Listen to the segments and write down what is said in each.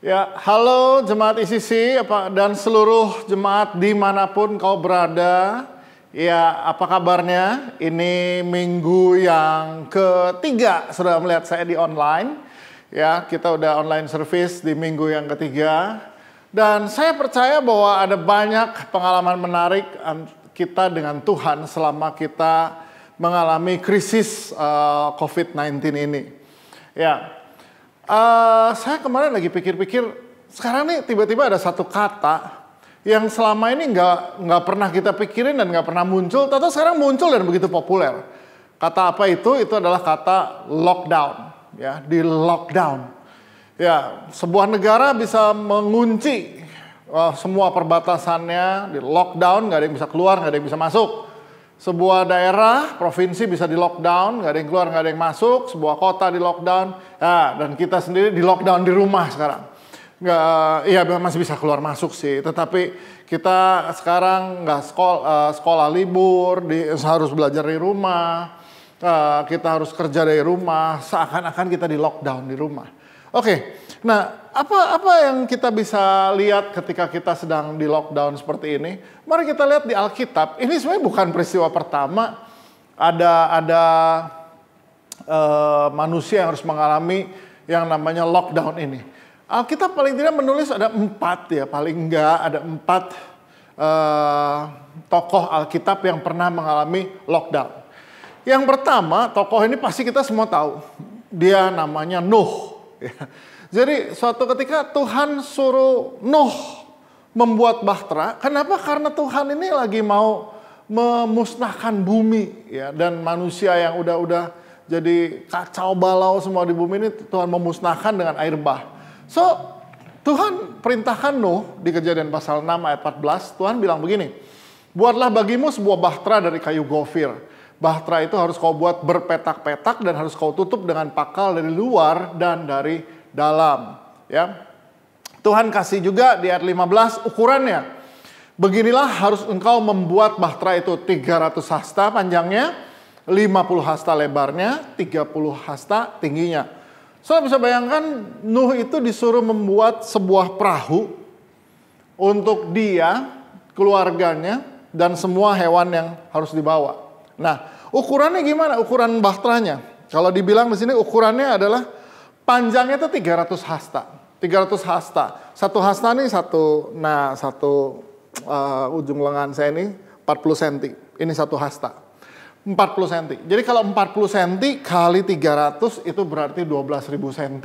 Ya, halo jemaat ICC dan seluruh jemaat dimanapun kau berada. Ya, apa kabarnya? Ini minggu yang ketiga sudah melihat saya di online. Ya, kita udah online service di minggu yang ketiga. Dan saya percaya bahwa ada banyak pengalaman menarik kita dengan Tuhan selama kita mengalami krisis COVID-19 ini. Ya. Saya kemarin lagi pikir-pikir, sekarang nih tiba-tiba ada satu kata yang selama ini nggak pernah kita pikirin dan nggak pernah muncul, atau sekarang muncul dan begitu populer. Kata apa itu? Itu adalah kata lockdown. Ya, di lockdown. Ya, sebuah negara bisa mengunci semua perbatasannya, di lockdown, nggak ada yang bisa keluar, nggak ada yang bisa masuk. Sebuah daerah, provinsi bisa di lockdown, nggak ada yang keluar, nggak ada yang masuk. Sebuah kota di lockdown, ya, dan kita sendiri di lockdown di rumah sekarang. Iya masih bisa keluar masuk sih, tetapi kita sekarang nggak sekolah libur, harus belajar di rumah, kita harus kerja dari rumah, seakan-akan kita di lockdown di rumah. Oke, nah apa yang kita bisa lihat ketika kita sedang di lockdown seperti ini? Mari kita lihat di Alkitab. Ini sebenarnya bukan peristiwa pertama. Ada manusia yang harus mengalami yang namanya lockdown ini. Alkitab paling tidak menulis ada 4 ya, paling enggak ada 4 tokoh Alkitab yang pernah mengalami lockdown. Yang pertama, tokoh ini pasti kita semua tahu. Dia namanya Nuh. Jadi suatu ketika Tuhan suruh Nuh membuat bahtera. Kenapa? Karena Tuhan ini lagi mau memusnahkan bumi ya, dan manusia yang udah jadi kacau balau semua di bumi ini Tuhan memusnahkan dengan air bah. So Tuhan perintahkan Nuh di Kejadian pasal 6 ayat 14, Tuhan bilang begini, buatlah bagimu sebuah bahtera dari kayu gofir. Bahtera itu harus kau buat berpetak-petak dan harus kau tutup dengan pakal dari luar dan dari dalam. Ya, Tuhan kasih juga di ayat 15 ukurannya. Beginilah harus engkau membuat bahtera itu 300 hasta panjangnya, 50 hasta lebarnya, 30 hasta tingginya. Saudara bisa bayangkan Nuh itu disuruh membuat sebuah perahu untuk dia, keluarganya, dan semua hewan yang harus dibawa. Nah, ukurannya gimana? Ukuran bahteranya. Kalau dibilang di sini ukurannya adalah panjangnya itu 300 hasta. 300 hasta. Satu hasta nih satu ujung lengan saya ini 40 cm. Ini satu hasta. 40 cm. Jadi kalau 40 cm kali 300 itu berarti 12.000 cm.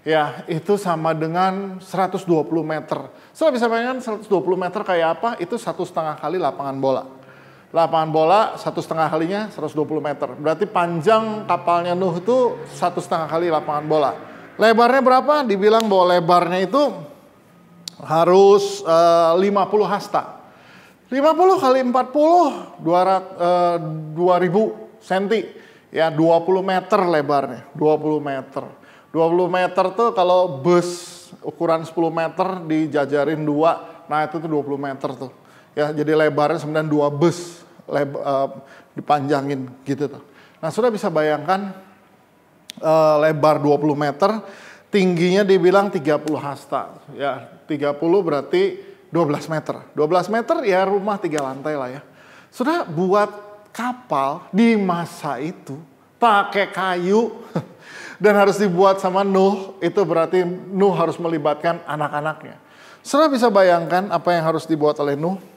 Ya, itu sama dengan 120 meter. Saya bisa bayangkan 120 meter kayak apa? Itu 1,5 kali lapangan bola. Lapangan bola 1,5 kalinya 120 meter. Berarti panjang kapalnya Nuh itu 1,5 kali lapangan bola. Lebarnya berapa? Dibilang bahwa lebarnya itu harus 50 hasta. 50 kali 40, 2000 cm. Ya, 20 meter lebarnya. 20 meter. 20 meter tuh kalau bus ukuran 10 meter dijajarin 2, nah itu tuh 20 meter tuh. Ya, jadi lebarnya sebenarnya 2 bus dipanjangin gitu tuh. Nah, sudah bisa bayangkan lebar 20 meter, tingginya dibilang 30 hasta. Ya, 30 berarti 12 meter. 12 meter ya rumah 3 lantai lah ya. Sudah buat kapal di masa itu pakai kayu dan harus dibuat sama Nuh, itu berarti Nuh harus melibatkan anak-anaknya. Sudah bisa bayangkan apa yang harus dibuat oleh Nuh?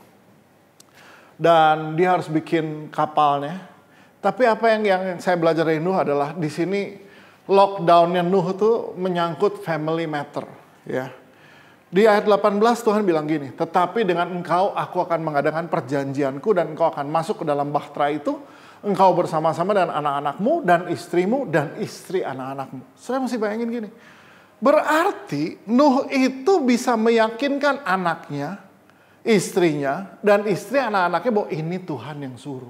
Dan dia harus bikin kapalnya. Tapi apa yang saya belajar dari Nuh adalah di sini lockdownnya Nuh itu menyangkut family matter. Ya. Di ayat 18 Tuhan bilang gini, tetapi dengan engkau aku akan mengadakan perjanjianku dan engkau akan masuk ke dalam bahtera itu. Engkau bersama-sama dengan anak-anakmu dan istrimu dan istri anak-anakmu. Saya mesti bayangin gini. Berarti Nuh itu bisa meyakinkan anaknya, istrinya, dan istri anak-anaknya bahwa ini Tuhan yang suruh.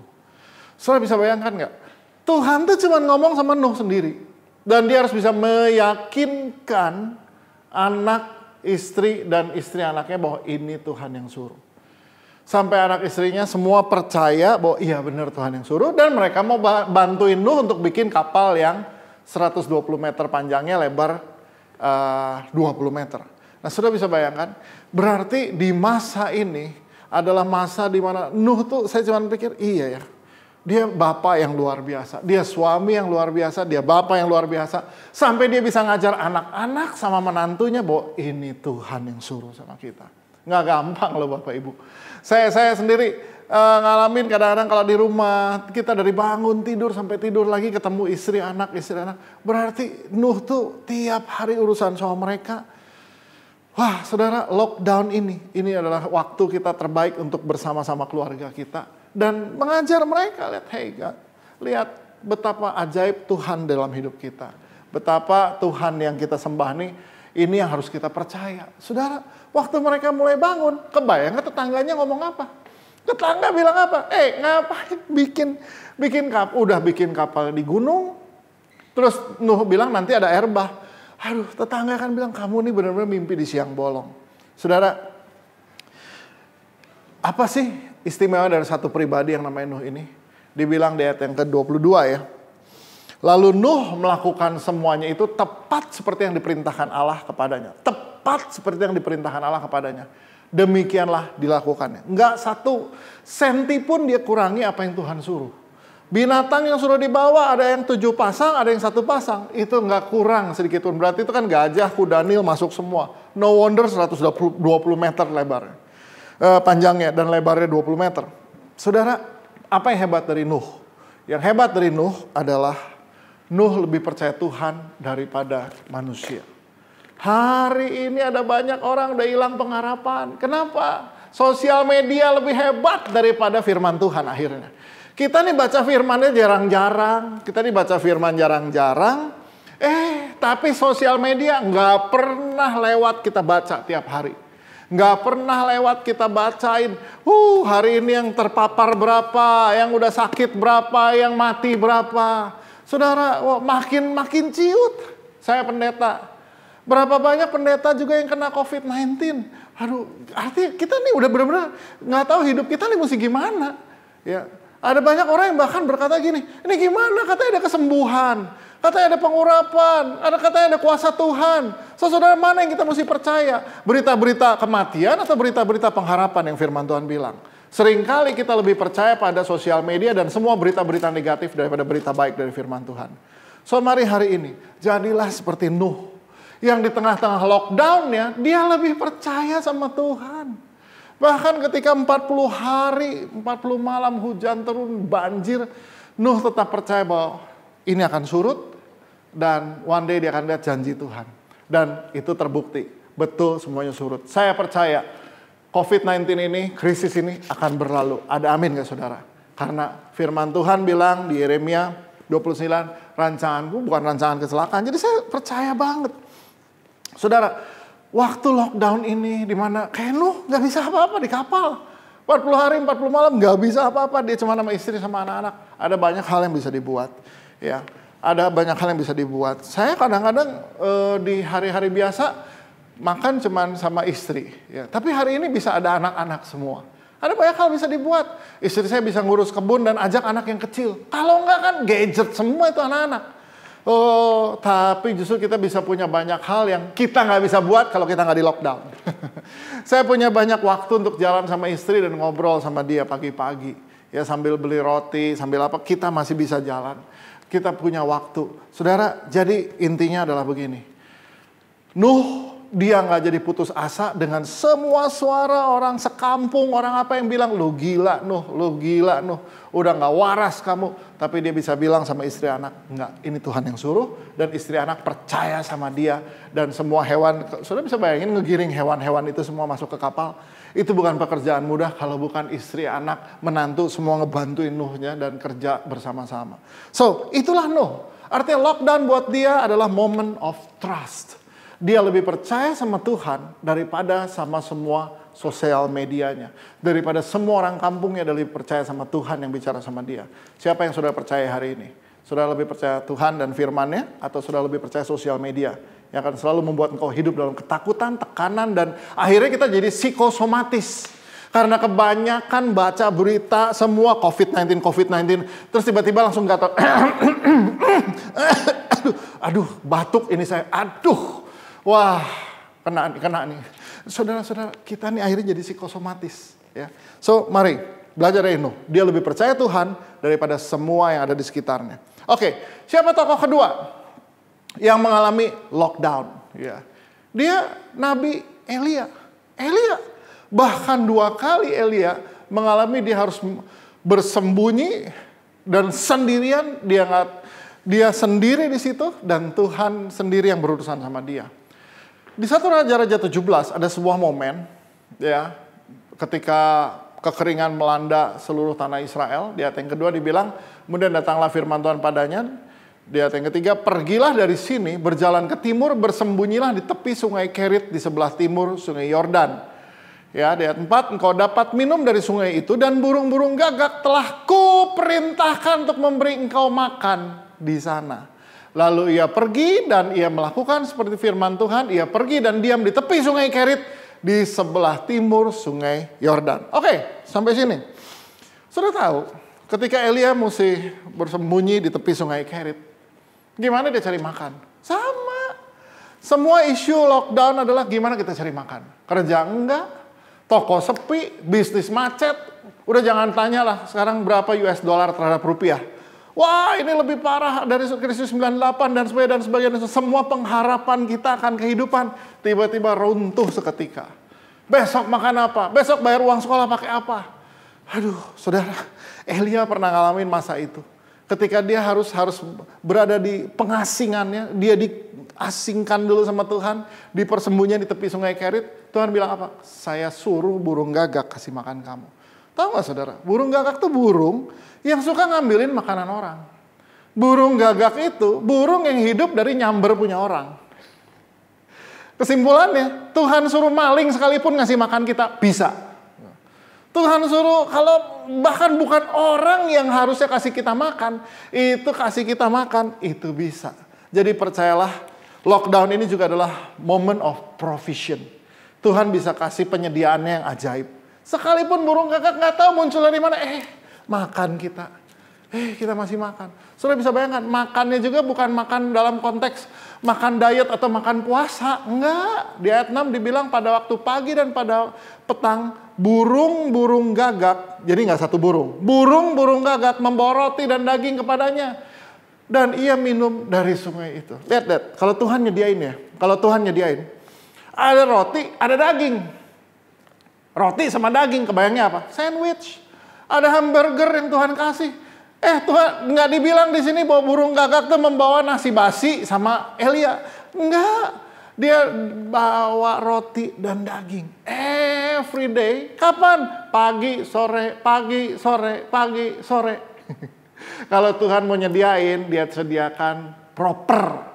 Saudara bisa bayangkan nggak? Tuhan tuh cuma ngomong sama Nuh sendiri. Dan dia harus bisa meyakinkan anak, istri, dan istri anaknya bahwa ini Tuhan yang suruh. Sampai anak istrinya semua percaya bahwa iya benar Tuhan yang suruh. Dan mereka mau bantuin Nuh untuk bikin kapal yang 120 meter panjangnya, lebar 20 meter. Nah, sudah bisa bayangkan, berarti di masa ini adalah masa di mana Nuh tuh saya cuma pikir, iya ya, dia bapak yang luar biasa, dia suami yang luar biasa, dia bapak yang luar biasa, sampai dia bisa ngajar anak-anak sama menantunya bahwa ini Tuhan yang suruh sama kita. Nggak gampang loh Bapak Ibu. Saya sendiri ngalamin kadang-kadang kalau di rumah kita dari bangun tidur sampai tidur lagi ketemu istri anak. Berarti Nuh tuh tiap hari urusan sama mereka. Wah saudara, lockdown ini adalah waktu kita terbaik untuk bersama-sama keluarga kita. Dan mengajar mereka, lihat betapa ajaib Tuhan dalam hidup kita. Betapa Tuhan yang kita sembah ini yang harus kita percaya. Saudara, waktu mereka mulai bangun, kebayang tetangganya ngomong apa? Tetangga bilang apa? Ngapain bikin kapal di gunung. Terus Nuh bilang nanti ada air bah. Aduh, tetangga kan bilang kamu nih benar-benar mimpi di siang bolong. Saudara, apa sih istimewa dari satu pribadi yang namanya Nuh ini? Dibilang di ayat yang ke-22 ya. Lalu Nuh melakukan semuanya itu tepat seperti yang diperintahkan Allah kepadanya. Tepat seperti yang diperintahkan Allah kepadanya. Demikianlah dilakukannya. Enggak satu senti pun dia kurangi apa yang Tuhan suruh. Binatang yang suruh dibawa ada yang 7 pasang, ada yang 1 pasang. Itu nggak kurang sedikit pun. Berarti itu kan gajah, kuda Nil masuk semua. No wonder 120 meter lebarnya. Panjangnya dan lebarnya 20 meter. Saudara, apa yang hebat dari Nuh? Yang hebat dari Nuh adalah Nuh lebih percaya Tuhan daripada manusia. Hari ini ada banyak orang udah hilang pengharapan. Kenapa? Sosial media lebih hebat daripada firman Tuhan akhirnya. Kita nih baca firmannya jarang-jarang. Tapi sosial media nggak pernah lewat kita baca tiap hari. Nggak pernah lewat kita bacain. Hari ini yang terpapar berapa, yang udah sakit berapa, yang mati berapa. Saudara, makin ciut. Saya pendeta. Berapa banyak pendeta juga yang kena COVID-19. Artinya kita nih udah benar-benar nggak tahu hidup kita nih mesti gimana. Ya. Ada banyak orang yang bahkan berkata gini, ini gimana? Katanya ada kesembuhan, katanya ada pengurapan, katanya ada kuasa Tuhan. Saudara, mana yang kita mesti percaya? Berita-berita kematian atau berita-berita pengharapan yang firman Tuhan bilang? Seringkali kita lebih percaya pada sosial media dan semua berita-berita negatif daripada berita baik dari firman Tuhan. So mari hari ini, jadilah seperti Nuh. Yang di tengah-tengah lockdownnya, dia lebih percaya sama Tuhan. Bahkan ketika 40 hari, 40 malam hujan turun, banjir, Nuh tetap percaya bahwa ini akan surut dan one day dia akan lihat janji Tuhan. Dan itu terbukti, betul semuanya surut. Saya percaya COVID-19 ini, krisis ini akan berlalu. Ada amin gak saudara? Karena firman Tuhan bilang di Yeremia 29, rancanganku bukan rancangan kecelakaan. Jadi saya percaya banget. Saudara, waktu lockdown ini dimana kayak Nuh gak bisa apa-apa di kapal. 40 hari 40 malam gak bisa apa-apa. Dia cuma sama istri sama anak-anak. Ada banyak hal yang bisa dibuat. Ya, ada banyak hal yang bisa dibuat. Saya kadang-kadang di hari-hari biasa makan cuma sama istri. Ya. Tapi hari ini bisa ada anak-anak semua. Ada banyak hal bisa dibuat. Istri saya bisa ngurus kebun dan ajak anak yang kecil. Kalau enggak kan gadget semua itu anak-anak. Tapi justru kita bisa punya banyak hal yang kita nggak bisa buat kalau kita nggak di lockdown. Saya punya banyak waktu untuk jalan sama istri dan ngobrol sama dia pagi-pagi. Ya sambil beli roti, sambil apa, kita masih bisa jalan. Kita punya waktu. Saudara, jadi intinya adalah begini. Nuh, dia nggak jadi putus asa dengan semua suara orang sekampung, orang apa yang bilang, lu gila Nuh, udah nggak waras kamu. Tapi dia bisa bilang sama istri anak, enggak, ini Tuhan yang suruh. Dan istri anak percaya sama dia. Dan semua hewan, saudara bisa bayangin ngegiring hewan-hewan itu semua masuk ke kapal. Itu bukan pekerjaan mudah kalau bukan istri, anak, menantu, semua ngebantuin Nuhnya dan kerja bersama-sama. So, itulah Nuh. Artinya lockdown buat dia adalah moment of trust. Dia lebih percaya sama Tuhan daripada sama semua sosial medianya. Daripada semua orang kampungnya dia lebih percaya sama Tuhan yang bicara sama dia. Siapa yang sudah percaya hari ini? Sudah lebih percaya Tuhan dan firman-Nya atau sudah lebih percaya sosial media? Yang akan selalu membuat engkau hidup dalam ketakutan, tekanan, dan akhirnya kita jadi psikosomatis. Karena kebanyakan baca berita semua COVID-19. Terus tiba-tiba langsung gatal. Aduh, batuk ini saya. Aduh. Wah, kena nih. Saudara-saudara, kita nih akhirnya jadi psikosomatis. Ya. So, mari belajar dari Nuh. Dia lebih percaya Tuhan daripada semua yang ada di sekitarnya. Oke, siapa tokoh kedua yang mengalami lockdown? Ya. Dia Nabi Elia. Bahkan 2 kali Elia mengalami dia harus bersembunyi dan sendirian. Dia sendiri di situ dan Tuhan sendiri yang berurusan sama dia. Di 1 Raja-Raja 17 ada sebuah momen ya ketika kekeringan melanda seluruh tanah Israel. Di ayat yang kedua dibilang, kemudian datanglah firman Tuhan padanya. Di ayat yang ketiga, pergilah dari sini, berjalan ke timur, bersembunyilah di tepi sungai Kerit di sebelah timur sungai Yordan. Ya, di ayat 4, engkau dapat minum dari sungai itu dan burung-burung gagak telah kuperintahkan untuk memberi engkau makan di sana. Lalu ia pergi dan ia melakukan seperti firman Tuhan. Ia pergi dan diam di tepi sungai Kerit di sebelah timur sungai Yordan. Oke, sampai sini. Sudah tahu, ketika Elia mesti bersembunyi di tepi sungai Kerit, gimana dia cari makan? Sama. Semua isu lockdown adalah gimana kita cari makan. Kerja enggak, toko sepi, bisnis macet. Udah jangan tanya lah sekarang berapa US dollar terhadap rupiah. Wah, ini lebih parah dari krisis 98 dan sebagainya. Semua pengharapan kita akan kehidupan tiba-tiba runtuh seketika. Besok makan apa? Besok bayar uang sekolah pakai apa? Aduh, saudara, Elia pernah ngalamin masa itu. Ketika dia harus berada di pengasingannya, dia diasingkan dulu sama Tuhan, di persembunyian di tepi sungai Kerit. Tuhan bilang apa? Saya suruh burung gagak kasih makan kamu. Tahu gak saudara? Burung gagak tuh burung yang suka ngambilin makanan orang. Burung gagak itu burung yang hidup dari nyamber punya orang. Kesimpulannya, Tuhan suruh maling sekalipun ngasih makan kita, bisa. Tuhan suruh, kalau bahkan bukan orang yang harusnya kasih kita makan, itu kasih kita makan, itu bisa. Jadi percayalah, lockdown ini juga adalah moment of provision. Tuhan bisa kasih penyediaannya yang ajaib. Sekalipun burung gagak nggak tahu muncul dari mana, makan kita. Kita masih makan. Sudah bisa bayangkan, makannya juga bukan makan dalam konteks makan diet atau makan puasa. Enggak. Di ayat 6 dibilang pada waktu pagi dan pada petang, burung-burung gagak, jadi nggak satu burung. Burung-burung gagak membawa roti dan daging kepadanya. Dan ia minum dari sungai itu. Lihat. Kalau Tuhan nyediain ya. Kalau Tuhan nyediain. Ada roti, ada daging. Roti sama daging, kebayangnya apa? Sandwich. Ada hamburger yang Tuhan kasih. Tuhan nggak dibilang di sini bahwa burung gagak tuh membawa nasi basi sama Elia. Enggak. Dia bawa roti dan daging. Every day. Kapan? Pagi, sore, pagi, sore, pagi, sore. Kalau Tuhan mau nyediain, dia sediakan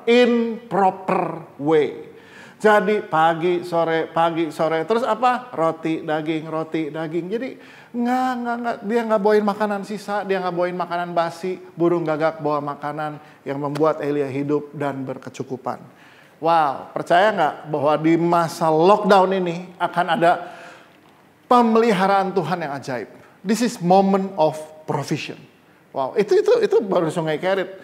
in proper way. Jadi pagi, sore. Terus apa? Roti, daging. Jadi nggak. Dia nggak bawain makanan sisa. Dia nggak bawain makanan basi. Burung gagak bawa makanan yang membuat Elia hidup dan berkecukupan. Wow, percaya nggak bahwa di masa lockdown ini akan ada pemeliharaan Tuhan yang ajaib. This is moment of provision. Wow, itu baru sungai Kerit.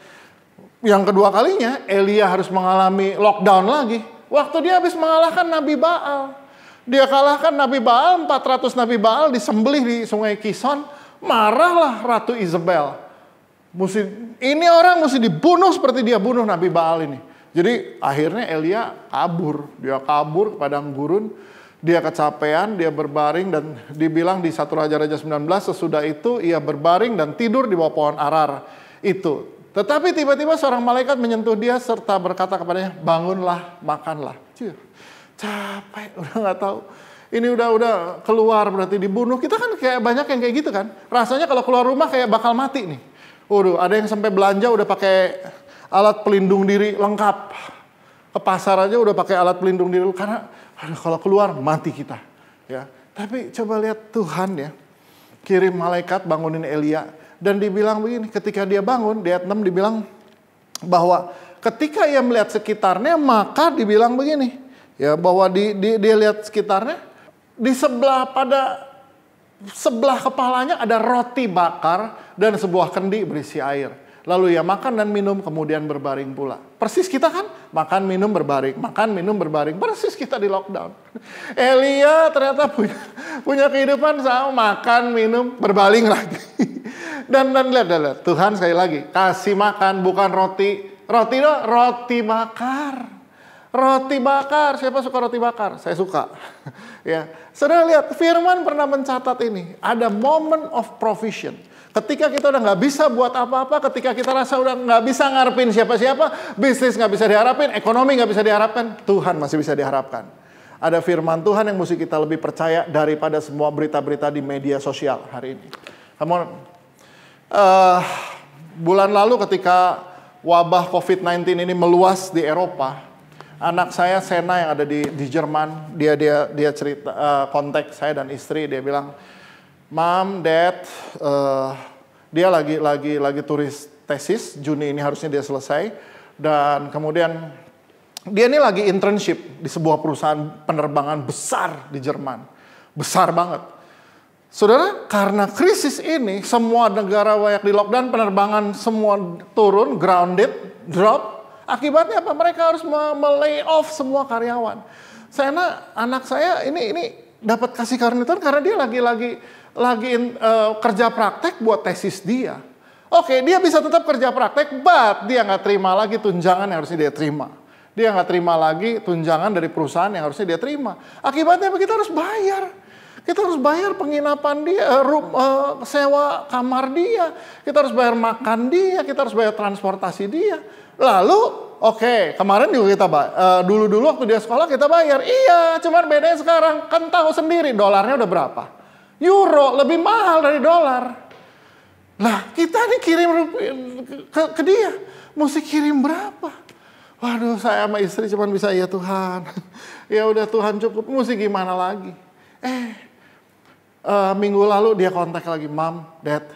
Yang kedua kalinya Elia harus mengalami lockdown lagi. Waktu dia habis mengalahkan Nabi Baal. Dia kalahkan Nabi Baal, 400 Nabi Baal disembelih di sungai Kison. Marahlah Ratu Isabel. Ini orang mesti dibunuh seperti dia bunuh Nabi Baal ini. Jadi akhirnya Elia kabur. Dia kabur ke padang gurun. Dia kecapean, dia berbaring dan dibilang di 1 Raja-Raja 19 sesudah itu ia berbaring dan tidur di bawah pohon arar itu. Tetapi tiba-tiba seorang malaikat menyentuh dia serta berkata kepadanya, bangunlah, makanlah. Capek, udah nggak tahu. Ini udah keluar berarti dibunuh. Kita kan kayak banyak yang kayak gitu kan. Rasanya kalau keluar rumah kayak bakal mati nih. Ada yang sampai belanja udah pakai alat pelindung diri lengkap. Ke pasar aja udah pakai alat pelindung diri karena kalau keluar mati kita. Ya. Tapi coba lihat Tuhan ya. Kirim malaikat bangunin Elia. Dan dibilang begini, ketika dia bangun, di ayat 6 dibilang bahwa ketika ia melihat sekitarnya, maka dibilang begini. Ya, bahwa dia lihat sekitarnya, di sebelah kepalanya ada roti bakar dan sebuah kendi berisi air. Lalu ia makan dan minum, kemudian berbaring pula. Persis kita kan, makan, minum, berbaring. Makan, minum, berbaring. Persis kita di lockdown. Elia ternyata punya kehidupan sama makan, minum, berbaring lagi. Dan lihat, Tuhan sekali lagi, kasih makan bukan roti. Roti bakar. Roti bakar, siapa suka roti bakar? Saya suka. Ya, saudara lihat, Firman pernah mencatat ini. Ada moment of provision. Ketika kita udah nggak bisa buat apa-apa, ketika kita rasa udah nggak bisa ngarepin siapa-siapa, bisnis nggak bisa diharapin, ekonomi nggak bisa diharapkan, Tuhan masih bisa diharapkan. Ada firman Tuhan yang mesti kita lebih percaya daripada semua berita-berita di media sosial hari ini. Bulan lalu ketika wabah COVID-19 ini meluas di Eropa, anak saya Sena yang ada di Jerman, dia cerita kontak saya dan istri, dia bilang, Mom, Dad, dia lagi tulis tesis, Juni ini harusnya dia selesai, dan kemudian dia ini lagi internship di sebuah perusahaan penerbangan besar di Jerman, besar banget. Saudara, karena krisis ini, semua negara banyak di lockdown, penerbangan semua turun, grounded, drop. Akibatnya apa? Mereka harus melay off semua karyawan. Anak saya ini dapat kasih karunia Tuhan karena dia lagi kerja praktek buat tesis dia. Oke, dia bisa tetap kerja praktek, but dia nggak terima lagi tunjangan yang harusnya dia terima. Dia nggak terima lagi tunjangan dari perusahaan yang harusnya dia terima. Akibatnya kita harus bayar. Kita harus bayar penginapan dia, sewa kamar dia. Kita harus bayar makan dia, kita harus bayar transportasi dia. Lalu, oke, kemarin juga kita dulu waktu dia sekolah kita bayar. Iya, cuman bedanya sekarang kan tahu sendiri dolarnya udah berapa. Euro lebih mahal dari dolar. Lah, kita nih kirim ke dia, mesti kirim berapa? Waduh, saya sama istri cuma bisa ya Tuhan. Ya udah Tuhan cukup, mesti gimana lagi? Minggu lalu dia kontak lagi, Mom, Dad,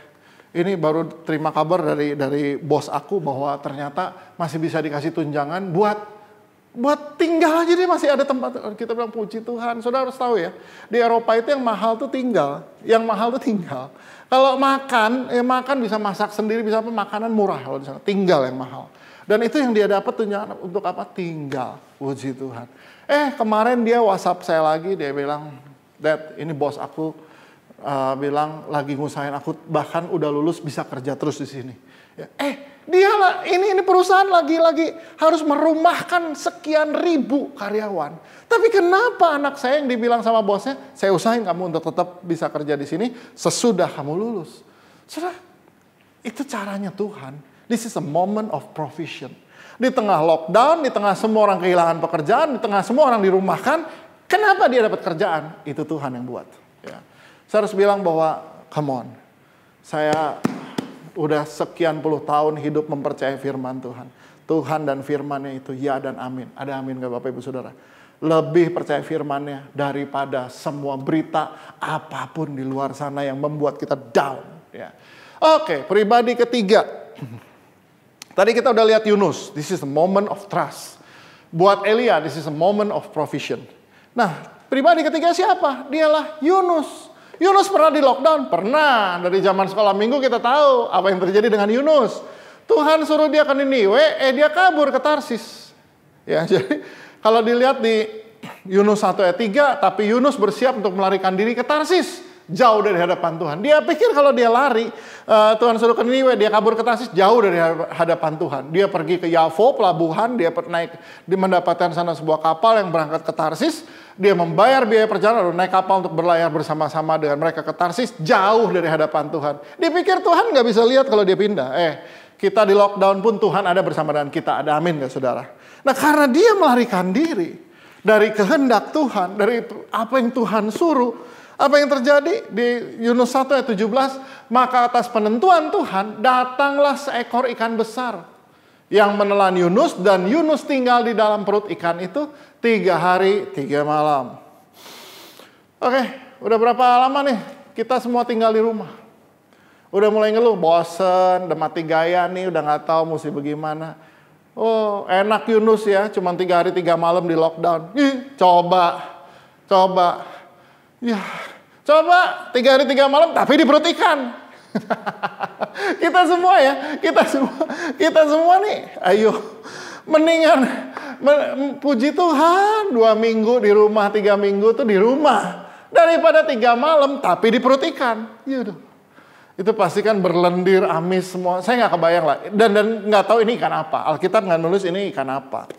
ini baru terima kabar dari bos aku bahwa ternyata masih bisa dikasih tunjangan buat tinggal aja, dia masih ada tempat. Kita bilang puji Tuhan. Saudara harus tahu ya, di Eropa itu yang mahal tuh tinggal. Kalau makan bisa masak sendiri, bisa apa, makanan murah kalau di sana. Tinggal yang mahal. Dan itu yang dia dapat tunjangan untuk apa? Tinggal. Puji Tuhan. Kemarin dia WhatsApp saya lagi, dia bilang, Dad, ini bos aku bilang lagi ngusahain aku, bahkan udah lulus bisa kerja terus di sini. Ya, dialah ini perusahaan lagi harus merumahkan sekian ribu karyawan. Tapi kenapa anak saya yang dibilang sama bosnya, saya usahain kamu untuk tetap bisa kerja di sini sesudah kamu lulus. Saudara, itu caranya Tuhan. This is a moment of provision. Di tengah lockdown, di tengah semua orang kehilangan pekerjaan, di tengah semua orang dirumahkan, kenapa dia dapat kerjaan? Itu Tuhan yang buat. Ya. Saya harus bilang bahwa, come on, saya udah sekian puluh tahun hidup mempercayai firman Tuhan. Tuhan dan firman-Nya itu ya dan amin. Ada amin gak Bapak Ibu Saudara? Lebih percaya firman-Nya daripada semua berita apapun di luar sana yang membuat kita down. Ya. Oke, pribadi ketiga. Tadi kita udah lihat Yunus, this is a moment of trust. Buat Elia, this is a moment of provision. Nah, pribadi ketiga siapa? Dialah Yunus. Yunus pernah di lockdown? Pernah. Dari zaman sekolah minggu kita tahu apa yang terjadi dengan Yunus. Tuhan suruh dia ke Niniwe, dia kabur ke Tarsis. Ya, jadi kalau dilihat di Yunus 1 ayat 3, tapi Yunus bersiap untuk melarikan diri ke Tarsis. Jauh dari hadapan Tuhan. Dia pikir kalau dia lari, Tuhan suruh ke Niniwe, dia kabur ke Tarsis, jauh dari hadapan Tuhan. Dia pergi ke Yafo, pelabuhan, dia mendapatkan sana sebuah kapal yang berangkat ke Tarsis. Dia membayar biaya perjalanan, lalu naik kapal untuk berlayar bersama-sama dengan mereka ke Tarsis, jauh dari hadapan Tuhan. Dia pikir Tuhan nggak bisa lihat kalau dia pindah. Kita di lockdown pun Tuhan ada bersama dengan kita. Ada amin nggak saudara? Nah, karena dia melarikan diri dari kehendak Tuhan, dari apa yang Tuhan suruh, apa yang terjadi di Yunus 1 ayat 17, maka atas penentuan Tuhan datanglah seekor ikan besar yang menelan Yunus, dan Yunus tinggal di dalam perut ikan itu 3 hari 3 malam. Oke, udah berapa lama nih kita semua tinggal di rumah? Udah mulai ngeluh, bosen, udah mati gaya nih, udah gak tahu mesti bagaimana. Oh, enak Yunus ya, cuma 3 hari 3 malam di lockdown. Coba. Ya, coba 3 hari 3 malam tapi di perut ikan. Kita semua ya, kita semua nih, ayo mendingan puji Tuhan 2 minggu di rumah, 3 minggu tuh di rumah daripada 3 malam tapi di perut ikan. Yaudah. Itu pasti kan berlendir, amis semua. Saya nggak kebayang lah. Dan nggak tahu ini ikan apa. Alkitab nggak nulis ini ikan apa.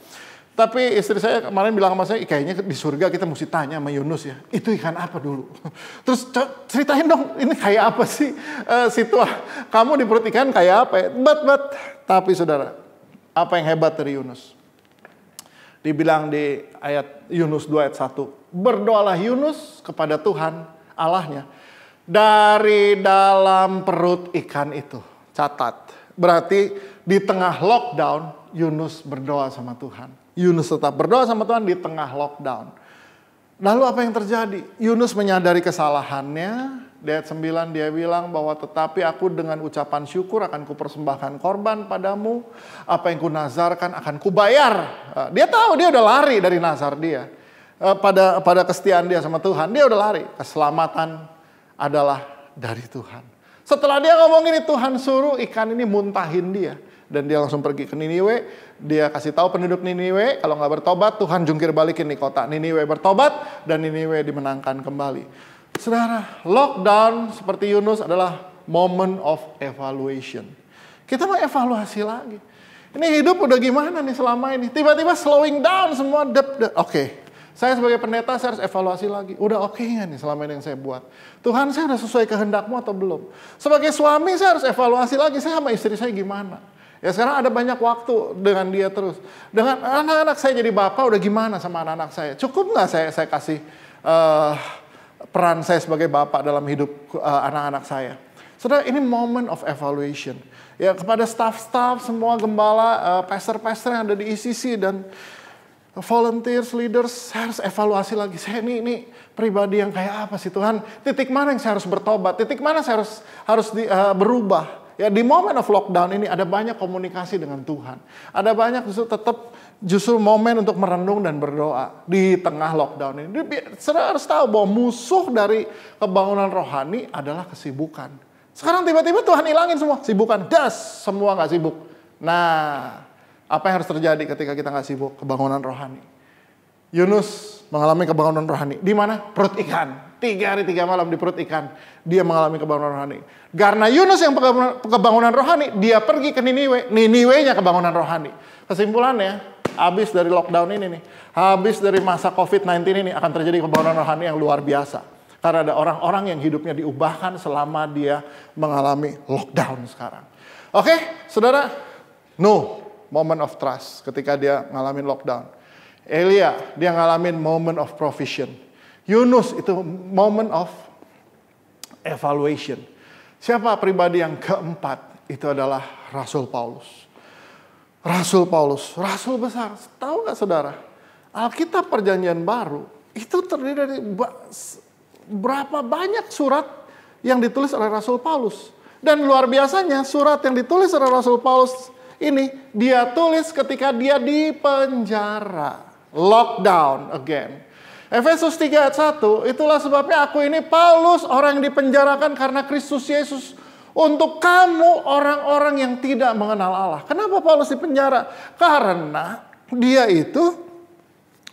Tapi istri saya kemarin bilang sama saya, kayaknya di surga kita mesti tanya sama Yunus ya. Itu ikan apa dulu? Terus ceritain dong, ini kayak apa sih? Kamu di perut ikan kayak apa ya? Tapi saudara, apa yang hebat dari Yunus? Dibilang di ayat Yunus 2 ayat 1. Berdoalah Yunus kepada Tuhan Allahnya dari dalam perut ikan itu. Catat. Berarti di tengah lockdown, Yunus berdoa sama Tuhan. Yunus tetap berdoa sama Tuhan di tengah lockdown. Lalu apa yang terjadi? Yunus menyadari kesalahannya. Di ayat 9 dia bilang bahwa tetapi aku dengan ucapan syukur akan kupersembahkan korban padamu. Apa yang kunazarkan akan kubayar. Dia tahu dia udah lari dari nazar dia. Pada kesetiaan dia sama Tuhan. Dia udah lari. Keselamatan adalah dari Tuhan. Setelah dia ngomong ini, Tuhan suruh ikan ini muntahin dia. Dan dia langsung pergi ke Niniwe. Dia kasih tahu penduduk Niniwe, kalau nggak bertobat, Tuhan jungkir balikin nih kota. Niniwe bertobat, dan Niniwe dimenangkan kembali. Saudara, lockdown seperti Yunus adalah moment of evaluation. Kita mau evaluasi lagi. Ini hidup udah gimana nih selama ini? Tiba-tiba slowing down semua. Oke. Saya sebagai pendeta, saya harus evaluasi lagi. Udah oke nggak nih selama ini yang saya buat? Tuhan, saya udah sesuai kehendakmu atau belum? Sebagai suami, saya harus evaluasi lagi. Saya sama istri saya gimana? Ya sekarang ada banyak waktu dengan dia terus. Dengan anak-anak saya jadi bapak, udah gimana sama anak-anak saya? Cukup nggak saya kasih peran saya sebagai bapak dalam hidup anak-anak saya? Saudara, ini moment of evaluation. Ya kepada staff-staff, semua gembala, pastor-pastor yang ada di ECC dan volunteers, leaders, saya harus evaluasi lagi. Saya ini pribadi yang kayak apa sih Tuhan? Titik mana yang saya harus bertobat? Titik mana saya harus berubah? Ya di moment of lockdown ini ada banyak komunikasi dengan Tuhan. Ada banyak justru momen untuk merenung dan berdoa di tengah lockdown ini. Saudara harus tahu bahwa musuh dari kebangunan rohani adalah kesibukan. Sekarang tiba-tiba Tuhan hilangin semua sibukan, semua nggak sibuk. Nah, apa yang harus terjadi ketika kita nggak sibuk? Kebangunan rohani. Yunus mengalami kebangunan rohani. Di mana? Perut ikan. 3 hari 3 malam di perut ikan. Dia mengalami kebangunan rohani. Karena Yunus yang kebangunan rohani, dia pergi ke Niniwe. Niniwe-nya kebangunan rohani. Kesimpulannya, habis dari lockdown ini nih, habis dari masa COVID-19 ini akan terjadi kebangunan rohani yang luar biasa. Karena ada orang-orang yang hidupnya diubahkan selama dia mengalami lockdown sekarang. Oke, saudara, moment of trust ketika dia ngalamin lockdown. Elia, dia ngalamin moment of provision. Yunus itu moment of evaluation. Siapa pribadi yang keempat? Itu adalah Rasul Paulus. Rasul Paulus, rasul besar. Tahu gak saudara? Alkitab Perjanjian Baru itu terdiri dari berapa banyak surat yang ditulis oleh Rasul Paulus. Dan luar biasanya surat yang ditulis oleh Rasul Paulus ini dia tulis ketika dia di penjara. Lockdown again. Efesus 3 ayat 1, itulah sebabnya aku ini Paulus, orang yang dipenjarakan karena Kristus Yesus. Untuk kamu orang-orang yang tidak mengenal Allah. Kenapa Paulus dipenjara? Karena dia itu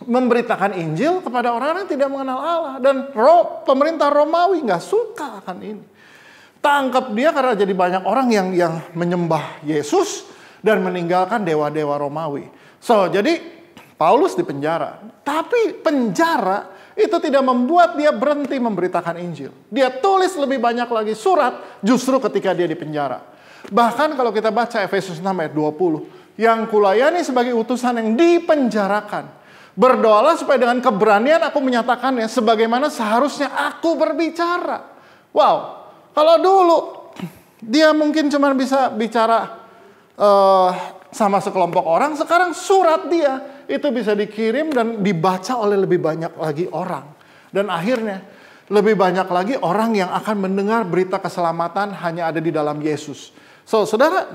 memberitakan Injil kepada orang-orang yang tidak mengenal Allah. Dan pemerintah Romawi gak suka akan ini. Tangkap dia karena jadi banyak orang yang menyembah Yesus dan meninggalkan dewa-dewa Romawi. Jadi Paulus dipenjara. Tapi penjara itu tidak membuat dia berhenti memberitakan Injil. Dia tulis lebih banyak lagi surat justru ketika dia dipenjara. Bahkan kalau kita baca Efesus 6 ayat 20. Yang kulayani sebagai utusan yang dipenjarakan. Berdoalah supaya dengan keberanian aku menyatakannya sebagaimana seharusnya aku berbicara. Wow. Kalau dulu dia mungkin cuma bisa bicara sama sekelompok orang. Sekarang surat dia itu bisa dikirim dan dibaca oleh lebih banyak lagi orang. Dan akhirnya lebih banyak lagi orang yang akan mendengar berita keselamatan hanya ada di dalam Yesus. Saudara,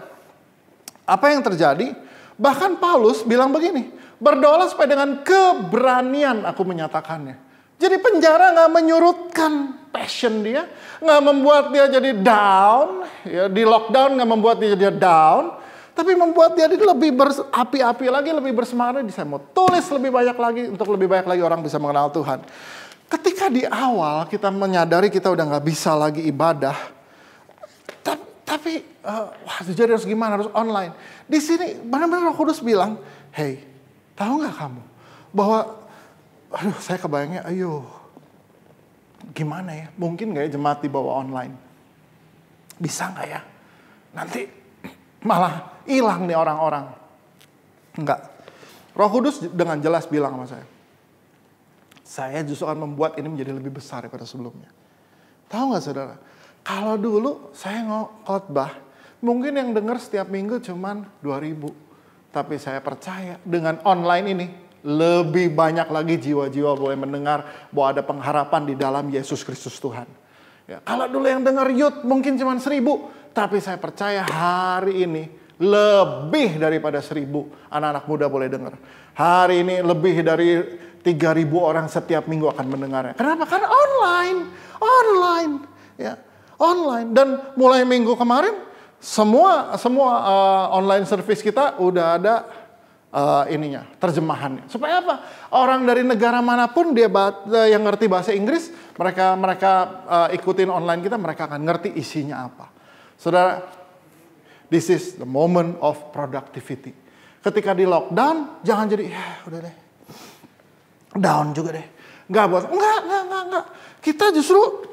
apa yang terjadi? Bahkan Paulus bilang begini, berdoalah supaya dengan keberanian aku menyatakannya. Jadi penjara nggak menyurutkan passion dia, nggak membuat dia jadi down, ya, di lockdown nggak membuat dia jadi down, tapi membuat dia lebih berapi-api lagi, lebih bersemangat. Saya mau tulis lebih banyak lagi, untuk lebih banyak lagi orang bisa mengenal Tuhan. Ketika di awal kita menyadari kita udah nggak bisa lagi ibadah, tapi wah jadi harus gimana, harus online. Di sini benar-benar Roh Kudus bilang, hey, tahu nggak kamu bahwa, aduh saya kebayangnya, ayo gimana ya, mungkin nggak ya jemaat dibawa online? Bisa nggak ya? Nanti malah hilang nih orang-orang. Enggak. Roh Kudus dengan jelas bilang sama saya justru akan membuat ini menjadi lebih besar daripada sebelumnya. Tahu nggak saudara? Kalau dulu saya khotbah, mungkin yang dengar setiap minggu cuman 2.000. Tapi saya percaya dengan online ini, lebih banyak lagi jiwa-jiwa boleh mendengar bahwa ada pengharapan di dalam Yesus Kristus Tuhan. Ya, kalau dulu yang dengar youth mungkin cuma 1.000. Tapi saya percaya hari ini lebih daripada 1.000 anak-anak muda boleh dengar. Hari ini lebih dari 3.000 orang setiap minggu akan mendengarnya. Kenapa? Karena online, ya, online. Dan mulai minggu kemarin semua online service kita udah ada terjemahannya. Supaya apa? Orang dari negara manapun dia yang ngerti bahasa Inggris, mereka ikutin online kita, mereka akan ngerti isinya apa. Saudara, this is the moment of productivity. Ketika di lockdown, jangan jadi, ya udah deh, down juga deh. Enggak. Kita justru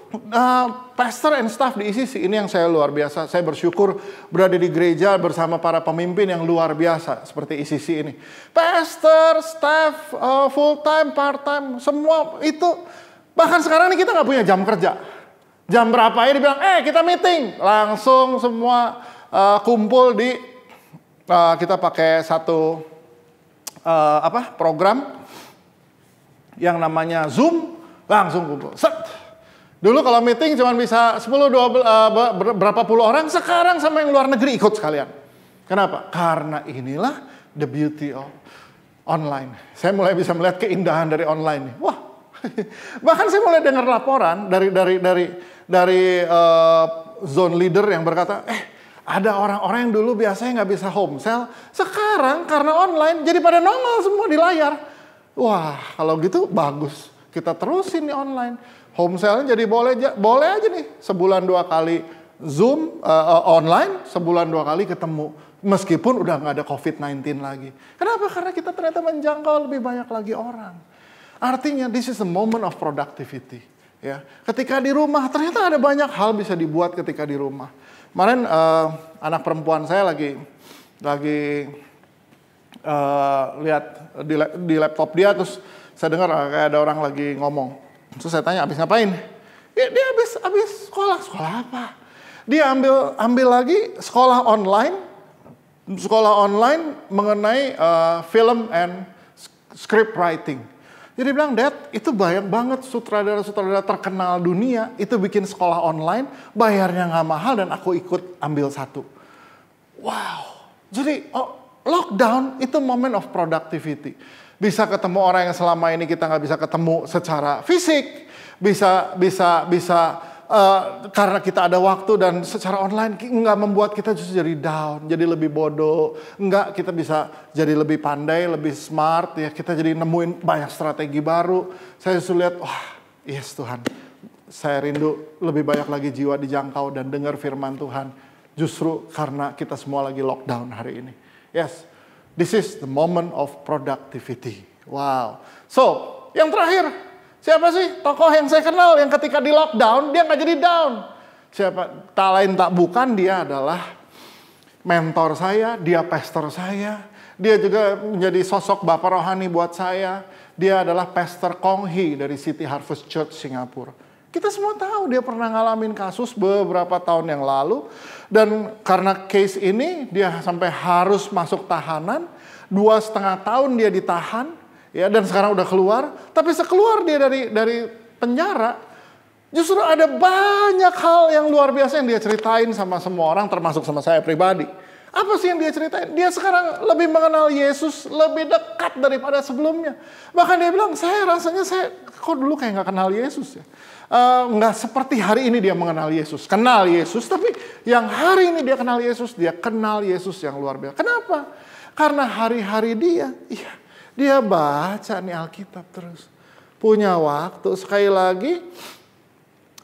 pastor and staff di ICC, ini yang saya luar biasa. Saya bersyukur berada di gereja bersama para pemimpin yang luar biasa seperti ICC ini. Pastor, staff, full time, part time, semua itu. Bahkan sekarang ini kita nggak punya jam kerja. Jam berapa ya dibilang, kita meeting. Langsung semua kumpul di, kita pakai satu program yang namanya Zoom, langsung kumpul. Set. Dulu kalau meeting cuma bisa 10, 12, berapa puluh orang, sekarang sama yang luar negeri ikut sekalian. Kenapa? Karena inilah the beauty of online. Saya mulai bisa melihat keindahan dari online. Wah, bahkan saya mulai dengar laporan dari zone leader yang berkata, ada orang-orang yang dulu biasanya nggak bisa home cell, sekarang karena online jadi pada nongol semua di layar. Wah, kalau gitu bagus. Kita terusin nih online. Home cell-nya jadi boleh aja nih. Sebulan 2 kali Zoom online, sebulan 2 kali ketemu. Meskipun udah nggak ada COVID-19 lagi. Kenapa? Karena kita ternyata menjangkau lebih banyak lagi orang. Artinya this is a moment of productivity. Ya, ketika di rumah ternyata ada banyak hal bisa dibuat ketika di rumah. Kemarin anak perempuan saya lagi lihat di laptop dia, terus saya dengar kayak ada orang lagi ngomong. Terus saya tanya, abis ngapain? Ya, dia abis sekolah apa? Dia ambil lagi sekolah online mengenai film and script writing. Jadi bilang, Dad, itu banyak banget sutradara-sutradara terkenal dunia itu bikin sekolah online, bayarnya nggak mahal dan aku ikut ambil satu. Wow, jadi lockdown itu moment of productivity. Bisa ketemu orang yang selama ini kita nggak bisa ketemu secara fisik, bisa karena kita ada waktu dan secara online nggak membuat kita justru jadi down, jadi lebih bodoh. Nggak, kita bisa jadi lebih pandai, lebih smart ya. Kita jadi nemuin banyak strategi baru. Saya justru lihat, wah, yes Tuhan. Saya rindu lebih banyak lagi jiwa dijangkau dan dengar firman Tuhan. Justru karena kita semua lagi lockdown hari ini. Yes, this is the moment of productivity. Wow. So, yang terakhir, siapa sih tokoh yang saya kenal yang ketika di lockdown dia nggak jadi down? Siapa? Tak lain tak bukan, dia adalah mentor saya, dia pastor saya. Dia juga menjadi sosok bapak rohani buat saya. Dia adalah Pastor Kong Hee dari City Harvest Church Singapura. Kita semua tahu dia pernah ngalamin kasus beberapa tahun yang lalu. Dan karena case ini dia sampai harus masuk tahanan. 2,5 tahun dia ditahan. Ya, dan sekarang udah keluar. Tapi sekeluar dia dari penjara, justru ada banyak hal yang luar biasa yang dia ceritain sama semua orang, termasuk sama saya pribadi. Apa sih yang dia ceritain? Dia sekarang lebih mengenal Yesus, lebih dekat daripada sebelumnya. Bahkan dia bilang, rasanya kok dulu kayak nggak kenal Yesus ya. Nggak seperti hari ini dia mengenal Yesus. Kenal Yesus, tapi yang hari ini dia kenal Yesus yang luar biasa. Kenapa? Karena hari-hari dia baca nih Alkitab terus. Punya waktu, sekali lagi,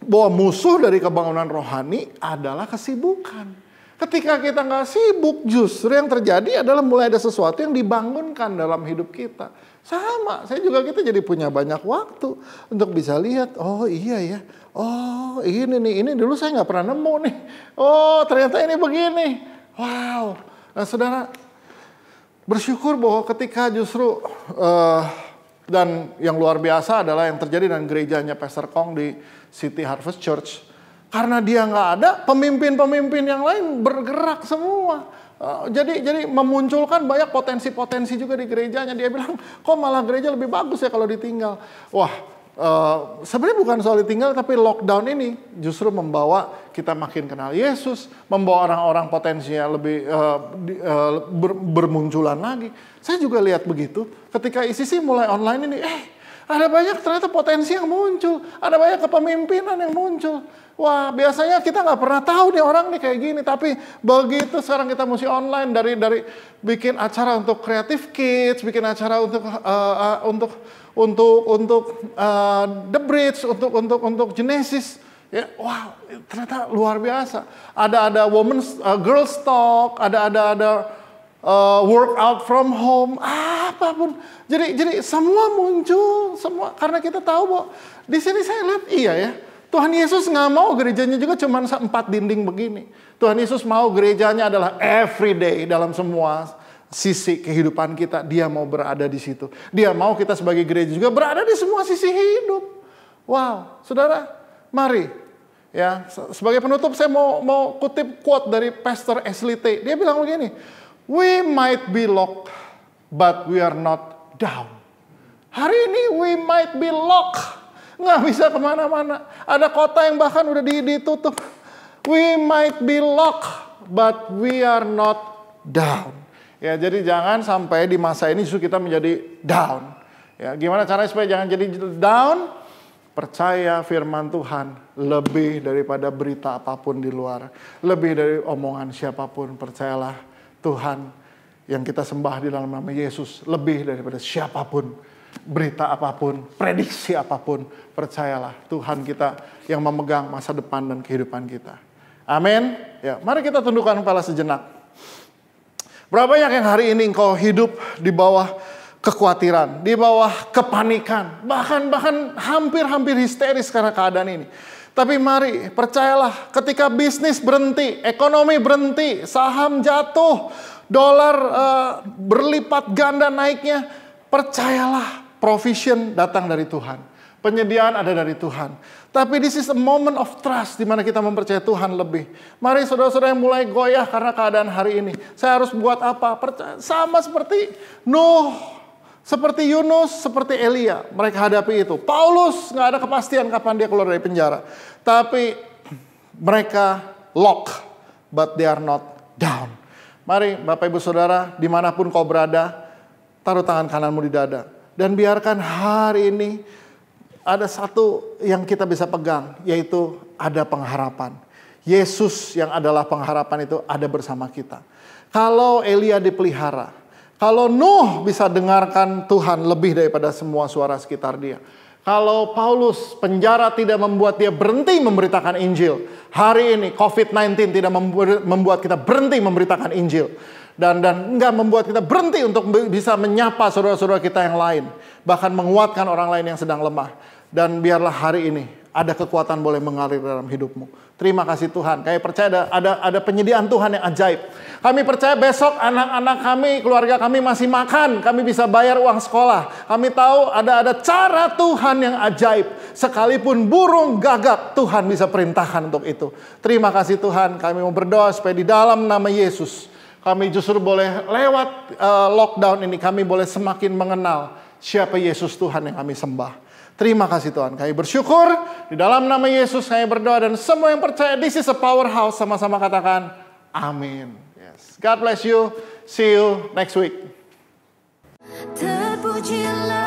bahwa musuh dari kebangunan rohani adalah kesibukan. Ketika kita nggak sibuk, justru yang terjadi adalah mulai ada sesuatu yang dibangunkan dalam hidup kita. Sama, kita jadi punya banyak waktu untuk bisa lihat, oh iya ya, oh ini dulu saya nggak pernah nemu nih. Oh ternyata ini begini. Wow. Nah saudara, bersyukur bahwa ketika justru, dan yang luar biasa adalah yang terjadi dengan gerejanya Pastor Kong di City Harvest Church. Karena dia nggak ada, pemimpin-pemimpin yang lain bergerak semua. Jadi memunculkan banyak potensi-potensi juga di gerejanya. Dia bilang, kok malah gereja lebih bagus ya kalau ditinggal. Wah, sebenarnya bukan soal ditinggal, tapi lockdown ini justru membawa kita makin kenal Yesus, membawa orang-orang potensinya lebih bermunculan lagi. Saya juga lihat begitu, ketika ICC mulai online ini, ada banyak ternyata potensi yang muncul, ada banyak kepemimpinan yang muncul. Wah, biasanya kita nggak pernah tahu nih orang nih kayak gini, tapi begitu sekarang kita mesti online dari bikin acara untuk Creative Kids, bikin acara untuk The Bridge, untuk Genesis. Ya, wow, ternyata luar biasa. Ada girls talk, ada workout from home, apapun. Jadi semua muncul, semua karena kita tahu bahwa di sini saya lihat iya ya. Tuhan Yesus nggak mau gerejanya juga cuma 4 dinding begini. Tuhan Yesus mau gerejanya adalah everyday dalam semua sisi kehidupan kita. Dia mau berada di situ. Dia mau kita sebagai gereja juga berada di semua sisi hidup. Wow, saudara, mari. Ya, sebagai penutup saya mau kutip quote dari Pastor Ashley T. Dia bilang begini, we might be locked, but we are not down. Hari ini we might be locked. Nggak bisa kemana-mana. Ada kota yang bahkan udah ditutup. We might be locked, but we are not down. Ya, jadi jangan sampai di masa ini justru kita menjadi down. Ya, gimana caranya supaya jangan jadi down? Percaya firman Tuhan lebih daripada berita apapun di luar. Lebih dari omongan siapapun. Percayalah Tuhan yang kita sembah di dalam nama Yesus. Lebih daripada siapapun. Berita apapun, prediksi apapun, percayalah Tuhan kita yang memegang masa depan dan kehidupan kita. Amin. Ya, mari kita tundukkan kepala sejenak. Berapa banyak yang hari ini engkau hidup di bawah kekhawatiran, di bawah kepanikan, bahkan hampir histeris karena keadaan ini. Tapi mari percayalah, ketika bisnis berhenti, ekonomi berhenti, saham jatuh, dolar berlipat ganda naiknya, percayalah, provision datang dari Tuhan. Penyediaan ada dari Tuhan. Tapi this is a moment of trust di mana kita mempercayai Tuhan lebih. Mari saudara-saudara yang mulai goyah karena keadaan hari ini. Saya harus buat apa? Percaya. Sama seperti Nuh, seperti Yunus, seperti Elia. Mereka hadapi itu. Paulus nggak ada kepastian kapan dia keluar dari penjara. Tapi mereka lock, but they are not down. Mari Bapak Ibu Saudara, dimanapun kau berada, taruh tangan kananmu di dada. Dan biarkan hari ini ada satu yang kita bisa pegang, yaitu ada pengharapan. Yesus yang adalah pengharapan itu ada bersama kita. Kalau Elia dipelihara, kalau Nuh bisa dengarkan Tuhan lebih daripada semua suara sekitar dia. Kalau Paulus, penjara tidak membuat dia berhenti memberitakan Injil. Hari ini COVID-19 tidak membuat kita berhenti memberitakan Injil. Dan enggak membuat kita berhenti untuk bisa menyapa saudara-saudara kita yang lain. Bahkan menguatkan orang lain yang sedang lemah. Dan biarlah hari ini ada kekuatan boleh mengalir dalam hidupmu. Terima kasih Tuhan. Kami percaya ada penyediaan Tuhan yang ajaib. Kami percaya besok anak-anak kami, keluarga kami masih makan. Kami bisa bayar uang sekolah. Kami tahu ada cara Tuhan yang ajaib. Sekalipun burung gagak, Tuhan bisa perintahkan untuk itu. Terima kasih Tuhan. Kami mau berdoa supaya di dalam nama Yesus, kami justru boleh lewat lockdown ini, kami boleh semakin mengenal siapa Yesus Tuhan yang kami sembah. Terima kasih Tuhan, kami bersyukur. Di dalam nama Yesus kami berdoa dan semua yang percaya this is a powerhouse sama-sama katakan amin. Yes. God bless you. See you next week. Terpujilah